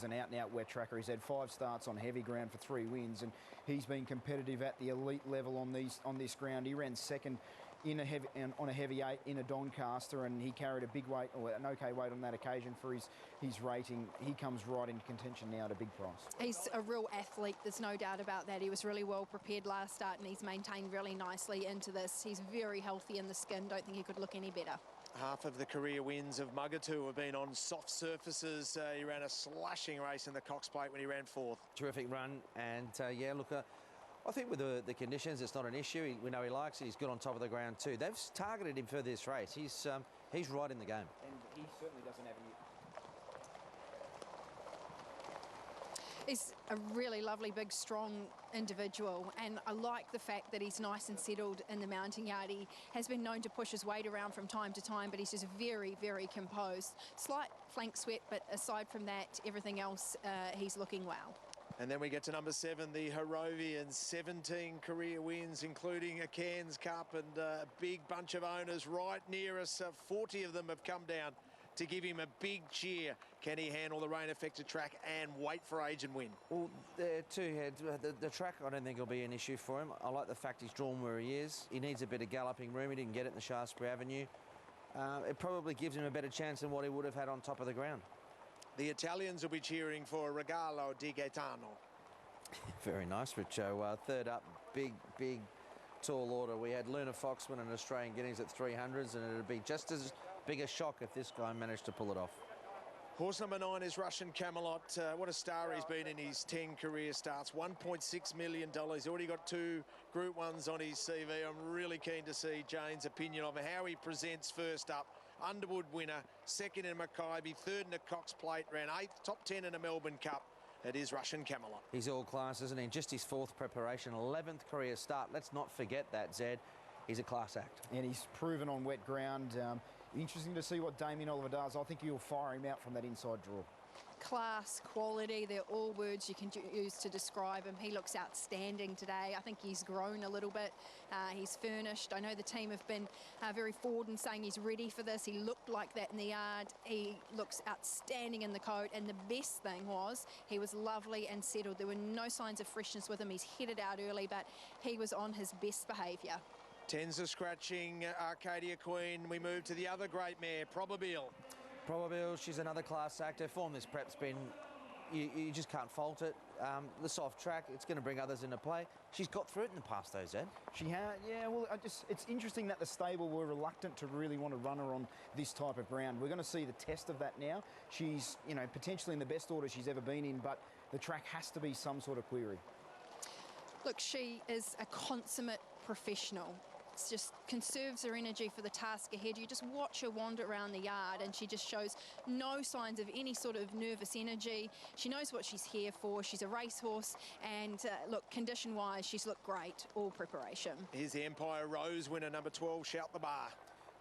is an out-and-out wet tracker. He's had 5 starts on heavy ground for 3 wins, and he's been competitive at the elite level on this ground. He ran second on a heavy 8 in a Doncaster, and he carried a big weight, or an okay weight on that occasion for his rating. He comes right into contention now at a big price. He's a real athlete, there's no doubt about that. He was really well prepared last start, and he's maintained really nicely into this. He's very healthy in the skin, don't think he could look any better. Half of the career wins of Mugatoo have been on soft surfaces. He ran a slashing race in the Cox Plate when he ran 4th. Terrific run, and yeah, look, I think with the conditions, it's not an issue. We know he likes it. He's good on top of the ground too. They've targeted him for this race. He's right in the game. And he certainly doesn't have any... He's a really lovely, big, strong individual, and I like the fact that he's nice and settled in the mounting yard. He has been known to push his weight around from time to time, but he's just very, very composed. Slight flank sweat, but aside from that, everything else, he's looking well. And then we get to number 7, the Harrovian, 17 career wins, including a Cairns Cup, and a big bunch of owners right near us. 40 of them have come down to give him a big cheer. Can he handle the rain-affected track and wait for age and win? Well, there too, Head. The track, I don't think will be an issue for him. I like the fact he's drawn where he is. He needs a bit of galloping room. He didn't get it in the Shaftesbury Avenue. It probably gives him a better chance than what he would have had on top of the ground. The Italians will be cheering for Regalo di Gaetano. Very nice, Richo. Third up, big, tall order. We had Luna Fox win an Australian Guineas at 300s, and it would be just as big a shock if this guy managed to pull it off. Horse number 9 is Russian Camelot. What a star he's been in his 10 career starts. $1.6 million. He's already got 2 Group 1s on his CV. I'm really keen to see Jane's opinion of how he presents first up. Underwood winner, 2nd in Mackay, 3rd in a Cox Plate, ran 8th, top 10 in a Melbourne Cup. It is Russian Camelot. He's all class, isn't he? Just his 4th preparation, 11th career start. Let's not forget that, Zed. He's a class act. And he's proven on wet ground. Interesting to see what Damien Oliver does. I think he'll fire him out from that inside draw. Class, quality, they're all words you can use to describe him. He looks outstanding today. I think he's grown a little bit. He's furnished. I know the team have been very forward in saying he's ready for this. He looked like that in the yard. He looks outstanding in the coat, and the best thing was he was lovely and settled. There were no signs of freshness with him. He's headed out early, but he was on his best behaviour. Tens are scratching Arcadia Queen. We move to the other great mare, Probabile. Probabile, she's another class act. Her form this prep's been, you just can't fault it. The soft track, it's going to bring others into play. She's got through it in the past though, Zed. She has, yeah, well, it's interesting that the stable were reluctant to really want to run her on this type of ground. We're going to see the test of that now. She's, potentially in the best order she's ever been in, but the track has to be some sort of query. Look, she is a consummate professional. It's just conserves her energy for the task ahead. You just watch her wander around the yard, and she just shows no signs of any sort of nervous energy. She knows what she's here for. She's a racehorse, and look, condition-wise, she's looked great all preparation. Here's the Empire Rose winner, number 12, Shout the Bar.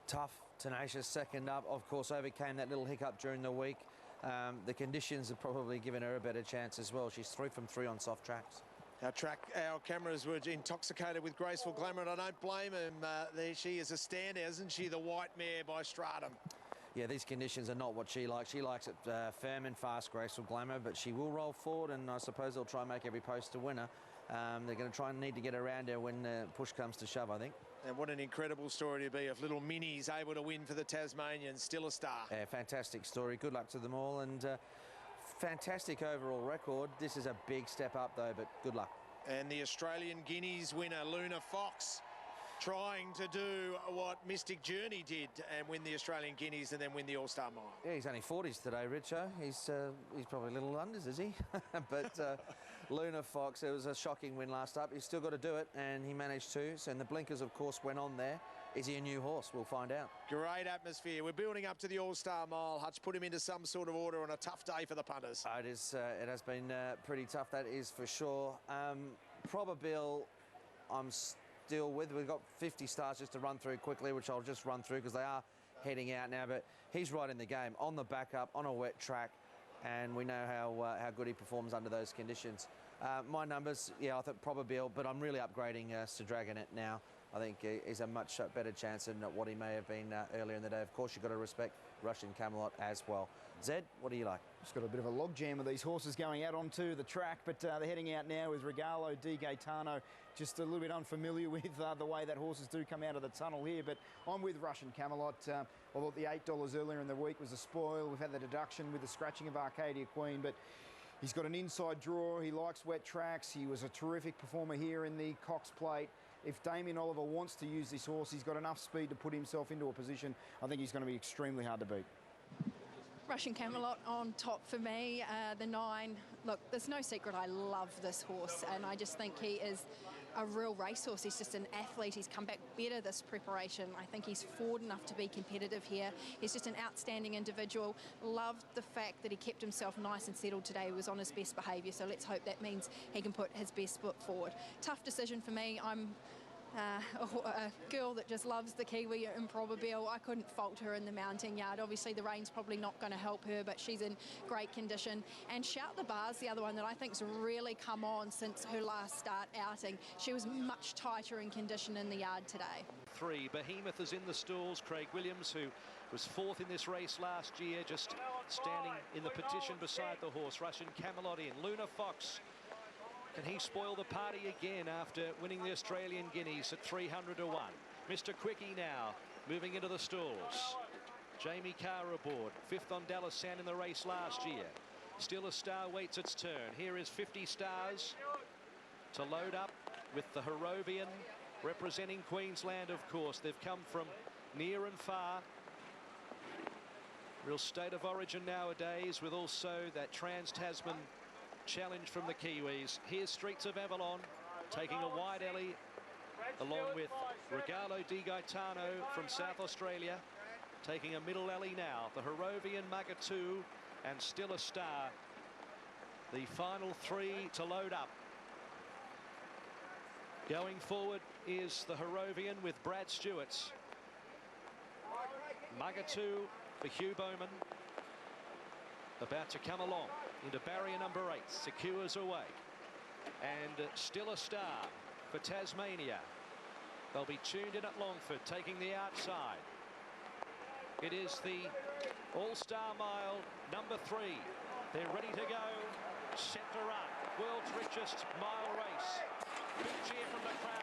Tough, tenacious, second up. Of course, overcame that little hiccup during the week. The conditions have probably given her a better chance as well. She's 3 from 3 on soft tracks. Our cameras were intoxicated with graceful glamour, and I don't blame him. There she is, a standout, isn't she? The white mare by Stratum. Yeah, these conditions are not what she likes. She likes it firm and fast, graceful glamour, but she will roll forward, and I suppose they'll try and make every post a winner. They're going to try and need to get around her when push comes to shove, I think. And what an incredible story to be if little Minnie's able to win for the Tasmanians. Still a star. Yeah, fantastic story. Good luck to them all, and fantastic overall record. This is a big step up though, but good luck. And the Australian Guineas winner, Luna Fox, trying to do what Mystic Journey did and win the Australian Guineas and then win the All-Star Mile. Yeah, he's only 40s today, Richo. He's probably a little unders, is he? But Luna Fox, it was a shocking win last up. He's still got to do it, and he managed to. So, and the blinkers, of course, went on there. Is he a new horse? We'll find out. Great atmosphere. We're building up to the All-Star Mile. Hutch put him into some sort of order on a tough day for the punters. It has been pretty tough, that is for sure. Probabile, I'm still with. We've got 50 starts just to run through quickly, which I'll just run through because they are heading out now, but he's right in the game, on the backup, on a wet track, and we know how good he performs under those conditions. My numbers, yeah, I think Probabile, but I'm really upgrading Sir Dragonet now. I think he's a much better chance than what he may have been earlier in the day. Of course, you've got to respect Russian Camelot as well. Zed, what do you like? Just got a bit of a log jam of these horses going out onto the track, but they're heading out now with Regalo di Gaetano. Just a little bit unfamiliar with the way that horses do come out of the tunnel here, but I'm with Russian Camelot. Although the $8 earlier in the week was a spoil, we've had the deduction with the scratching of Arcadia Queen, but he's got an inside draw. He likes wet tracks. He was a terrific performer here in the Cox Plate. If Damien Oliver wants to use this horse, he's got enough speed to put himself into a position. I think he's going to be extremely hard to beat. Russian Camelot on top for me, the 9. Look, there's no secret I love this horse, and I just think he is a real racehorse. He's just an athlete. He's come back better this preparation. I think he's forward enough to be competitive here. He's just an outstanding individual. Loved the fact that he kept himself nice and settled today. He was on his best behaviour, so let's hope that means he can put his best foot forward. Tough decision for me. I'm a girl that just loves the Kiwi Improbable. I couldn't fault her in the mounting yard. Obviously the rain's probably not going to help her, but she's in great condition. And Shout the Bar's the other one that I think's really come on since her last start outing. She was much tighter in condition in the yard today. 3. Behemoth is in the stalls. Craig Williams, who was 4th in this race last year, just standing in the petition beside the horse. Russian Camelot in. Luna Fox. Can he spoil the party again after winning the Australian Guineas at 300 to 1? Mr. Quickie now moving into the stalls. Jamie Carr aboard, 5th on Dallas Sand in the race last year. Still a Star waits its turn. Here is 50 Stars to load up with the Harrovian representing Queensland, of course. They've come from near and far. Real state of origin nowadays, with also that Trans-Tasman challenge from the Kiwis. Here's Streets of Avalon taking a wide alley along with Regalo di Gaetano from South Australia, taking a middle alley now. The Harrovian, Magatu and Still a Star, the final 3 to load up. Going forward is the Harrovian with Brad Stewart's. Magatu for Hugh Bowman, about to come along into barrier number 8, secures away. And Still a Star for Tasmania. They'll be tuned in at Longford, taking the outside. It is the All-Star Mile number 3. They're ready to go, set to run. World's richest mile race. Big cheer from the crowd.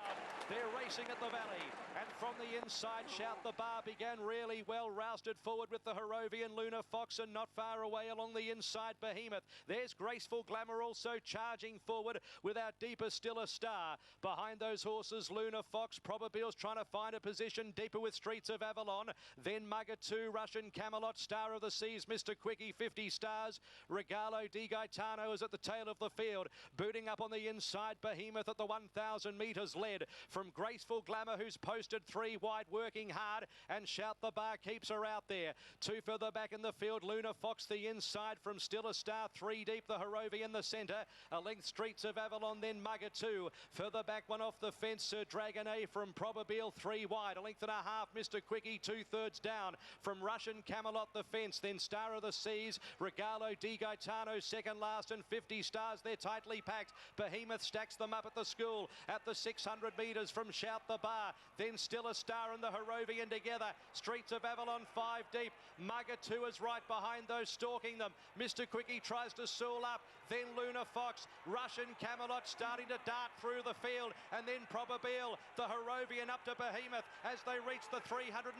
They're racing at the Valley, and from the inside, Shout the Bar began really well, rousted forward with the Harrovian, Luna Fox, and not far away along the inside, Behemoth. There's Graceful Glamour also charging forward with our deeper Still a Star. Behind those horses, Luna Fox, Probabil's trying to find a position deeper with Streets of Avalon. Then Magatu, Russian Camelot, Star of the Seas, Mr. Quickie, 50 Stars. Regalo di Gaetano is at the tail of the field, booting up on the inside, Behemoth at the 1,000 metres led from Graceful Glamour, who's posted 3 wide, working hard, and Shout the Bar keeps her out there. 2 further back in the field, Luna Fox the inside from Still a Star, 3 deep, the Harrovian in the centre. A length, Streets of Avalon, then Magatu. Further back, one off the fence, Sir Dragon A from Probabile, 3 wide. A length and a half, Mr. Quickie, 2/3 down from Russian Camelot the fence. Then Star of the Seas, Regalo di Gaetano second last, and 50 Stars. They're tightly packed. Behemoth stacks them up at the school at the 600 metres from Shout the Bar. Then Still a Star and the Harrovian together. Streets of Avalon 5 deep. Magatu is right behind those stalking them. Mr. Quickie tries to soul up. Then Luna Fox. Russian Camelot starting to dart through the field. And then Probabile, the Harrovian up to Behemoth. As they reach the 350,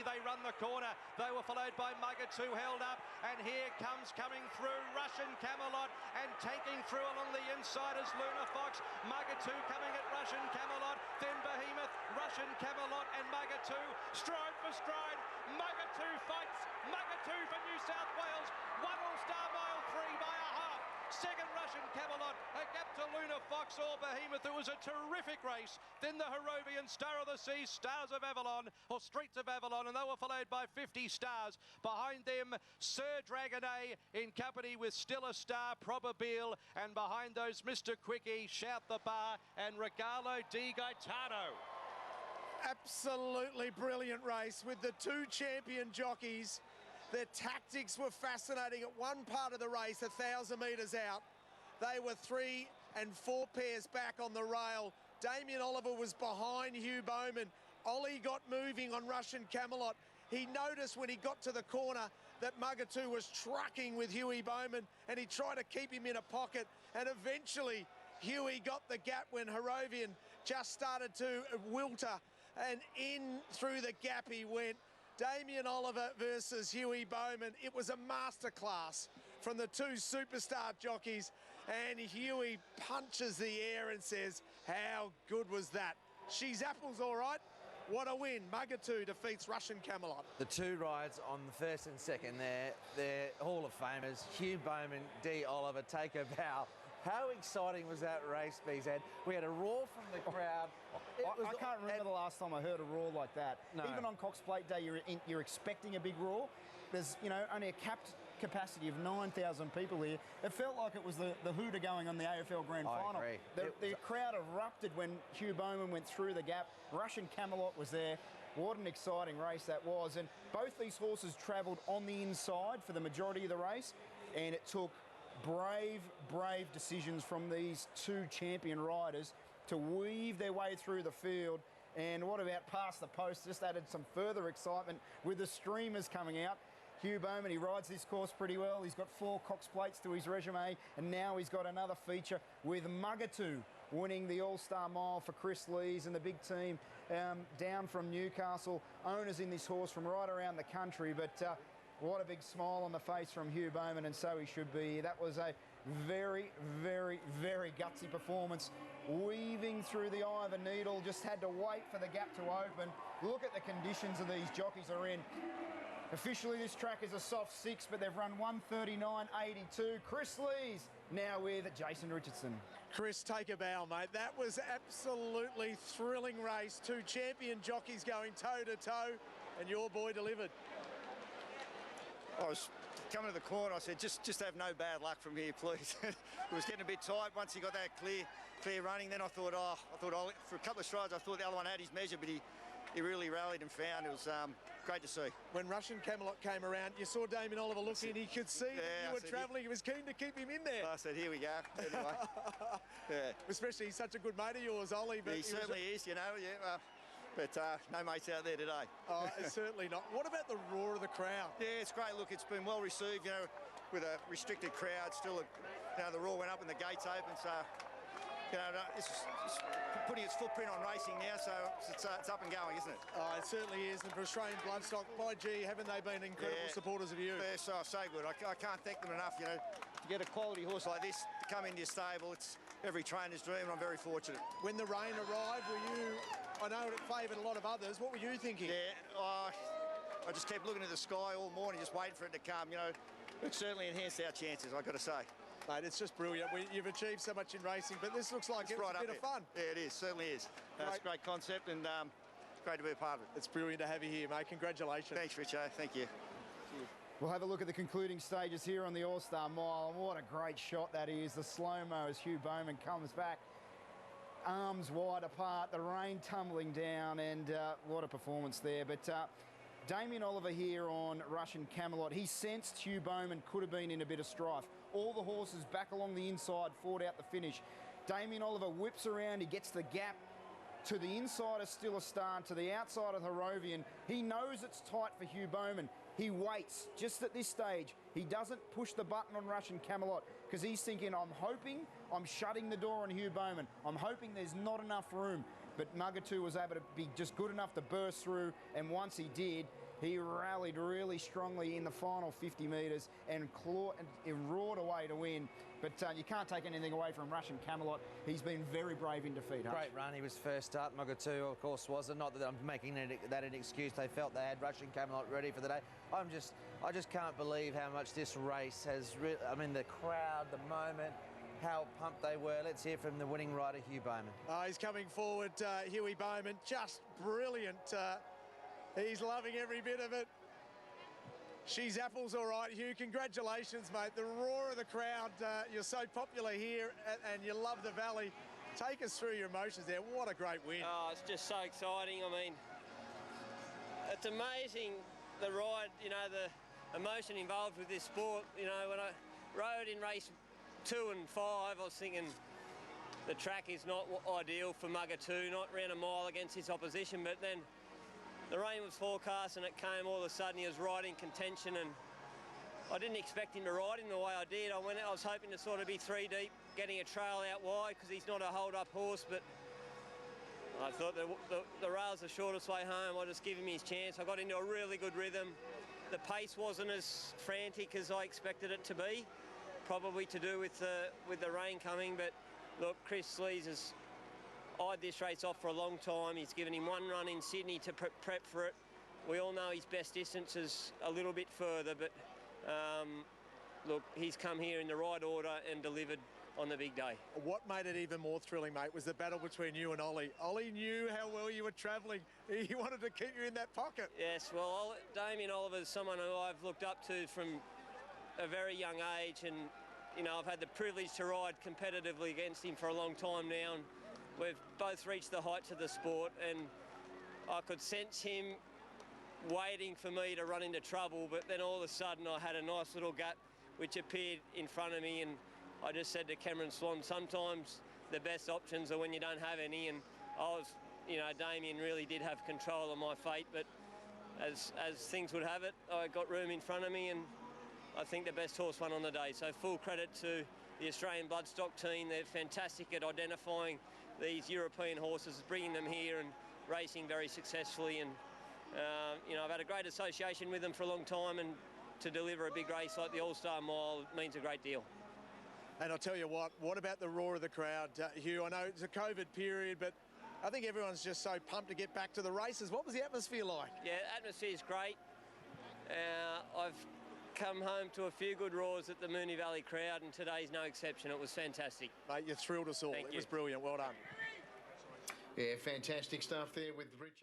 they run the corner. They were followed by Magatu, held up. And here comes coming through Russian Camelot, and taking through along the inside is Luna Fox. Magatu coming at Russian Camelot. Then Behemoth, Russian Camelot and Magatu. Stride for stride. Magatu fights. Magatu for New South Wales. 1 All-Star Mile 3 by a half. Second Russian Camelot, a gap to Luna Fox or Behemoth. It was a terrific race. Then the Harrovian, Star of the Seas, Stars of Avalon, or Streets of Avalon, and they were followed by 50 Stars. Behind them, Sir Dragon A in company with Still a Star, Probabile, and behind those, Mr. Quickie, Shout the Bar, and Regalo di Gaetano. Absolutely brilliant race with the 2 champion jockeys. Their tactics were fascinating. At one part of the race, 1,000 metres out, they were 3 and 4 pairs back on the rail. Damien Oliver was behind Hugh Bowman. Ollie got moving on Russian Camelot. He noticed when he got to the corner that Mugatoo was trucking with Huey Bowman, and he tried to keep him in a pocket, and eventually Huey got the gap when Harrovian just started to wilter, and in through the gap he went. Damien Oliver versus Huey Bowman. It was a masterclass from the two superstar jockeys, and Huey punches the air and says, how good was that? She's Apple's all right. What a win. Mugatoo defeats Russian Camelot. The two rides on the first and second, they're Hall of Famers. Hugh Bowman, D. Oliver, take a bow. How exciting was that race, BZ? We had a roar from the crowd. I can't remember the last time I heard a roar like that. No. Even on Cox Plate Day, you're expecting a big roar. There's, you know, only a capped capacity of 9,000 people here. It felt like it was the hooter going on the AFL Grand Final. I agree. The crowd erupted when Hugh Bowman went through the gap. Russian Camelot was there. What an exciting race that was. And both these horses travelled on the inside for the majority of the race, and it took brave decisions from these two champion riders to weave their way through the field. And what about past the post? Just added some further excitement with the streamers coming out. Hugh Bowman, he rides this course pretty well. He's got 4 Cox Plates to his resume, and now he's got another feature with Mugatoo winning the All-Star Mile for Chris Lees and the big team down from Newcastle. Owners in this horse from right around the country, but what a big smile on the face from Hugh Bowman, and so he should be. That was a very gutsy performance. Weaving through the eye of a needle, just had to wait for the gap to open. Look at the conditions that these jockeys are in. Officially, this track is a soft 6, but they've run 1:39.82. Chris Lees now with Jason Richardson. Chris, take a bow, mate. That was absolutely thrilling race. 2 champion jockeys going toe-to-toe, and your boy delivered. I was coming to the corner. I said, just have no bad luck from here, please. It was getting a bit tight once he got that clear running. Then I thought, for a couple of strides, I thought the other one had his measure, but he really rallied and found. It was great to see. When Russian Camelot came around, you saw Damien Oliver looking, and he could see that you were travelling. He was keen to keep him in there. I said, here we go. Anyway, yeah. Especially he's such a good mate of yours, Ollie. But he certainly is, you know. Yeah. But no mates out there today. Oh, certainly not. What about the roar of the crowd? Yeah, it's great. Look, it's been well received, you know, with a restricted crowd. Still, the roar went up and the gates open. So, you know, it's putting its footprint on racing now. So it's up and going, isn't it? Oh, it certainly is. And for Australian Bloodstock, by gee, haven't they been incredible supporters of you? They're so good. I can't thank them enough, you know. To get a quality horse like this to come into your stable, it's every trainer's dream, and I'm very fortunate. When the rain arrived, were you... I know it favoured a lot of others. What were you thinking? Yeah, I just kept looking at the sky all morning, just waiting for it to come. You know, it certainly enhanced our chances, I've got to say. Mate, it's just brilliant. You've achieved so much in racing, but this looks like it's right a bit of fun. Yeah, it is, certainly is. It's a great concept, and great to be a part of it. It's brilliant to have you here, mate. Congratulations. Thanks, Richo. Thank you. We'll have a look at the concluding stages here on the All-Star Mile. What a great shot that is. The slow-mo as Hugh Bowman comes back. Arms wide apart, the rain tumbling down, and what a performance there. But Damien Oliver here on Russian Camelot, he sensed Hugh Bowman could have been in a bit of strife. All the horses back along the inside fought out the finish. Damien Oliver whips around, he gets the gap to the inside of Still a Star, to the outside of Harrovian. He knows it's tight for Hugh Bowman. He waits just at this stage. He doesn't push the button on Russian Camelot because he's thinking, I'm shutting the door on Hugh Bowman. I'm hoping there's not enough room. But Mugatoo was able to be just good enough to burst through, and once he did, he rallied really strongly in the final 50 metres and roared away to win. But you can't take anything away from Russian Camelot. He's been very brave in defeat. Great run. He was first up. Mugatoo, of course, wasn't. Not that I'm making that an excuse. They felt they had Russian Camelot ready for the day. I just can't believe how much this race has... the crowd, the moment, how pumped they were. Let's hear from the winning rider, Hugh Bowman. He's coming forward, Huey Bowman. Just brilliant. He's loving every bit of it. She's Apple's all right, Hugh. Congratulations, mate. The roar of the crowd. You're so popular here and you love the Valley. Take us through your emotions there. What a great win. Oh, it's just so exciting. I mean, it's amazing, the ride, you know, the emotion involved with this sport. You know, when I rode in race 2 and 5, I was thinking the track is not ideal for Mugatoo, not round a mile against his opposition, but then the rain was forecast and it came all of a sudden. He was right in contention, and I didn't expect him to ride him the way I did. I was hoping to sort of be 3 deep, getting a trail out wide because he's not a hold-up horse, but I thought the rail's the shortest way home. I just give him his chance. I got into a really good rhythm. The pace wasn't as frantic as I expected it to be, probably to do with the rain coming, but look, Chris Lees has eyed this race off for a long time. He's given him one run in Sydney to prep for it. We all know his best distance is a little bit further, but look, he's come here in the right order and delivered on the big day. What made it even more thrilling, mate, was the battle between you and Ollie. Ollie knew how well you were travelling. He wanted to keep you in that pocket. Yes, well, Damien Oliver is someone who I've looked up to from a very young age, and, you know, I've had the privilege to ride competitively against him for a long time now, and we've both reached the heights of the sport, and I could sense him waiting for me to run into trouble, but then all of a sudden I had a nice little gap which appeared in front of me, and I just said to Cameron Swan, sometimes the best options are when you don't have any, and you know, Damien really did have control of my fate, but as things would have it, I got room in front of me, and I think the best horse won on the day. So full credit to the Australian Bloodstock team. They're fantastic at identifying these European horses, bringing them here and racing very successfully, and you know, I've had a great association with them for a long time, and to deliver a big race like the All-Star Mile means a great deal. And I'll tell you what about the roar of the crowd, Hugh? I know it's a COVID period, but I think everyone's just so pumped to get back to the races. What was the atmosphere like? Yeah, atmosphere's great. I've come home to a few good roars at the Moonee Valley crowd, and today's no exception. It was fantastic. Mate, you thrilled us all. Thank It you. was brilliant. Well done. Yeah, fantastic stuff there with Richard.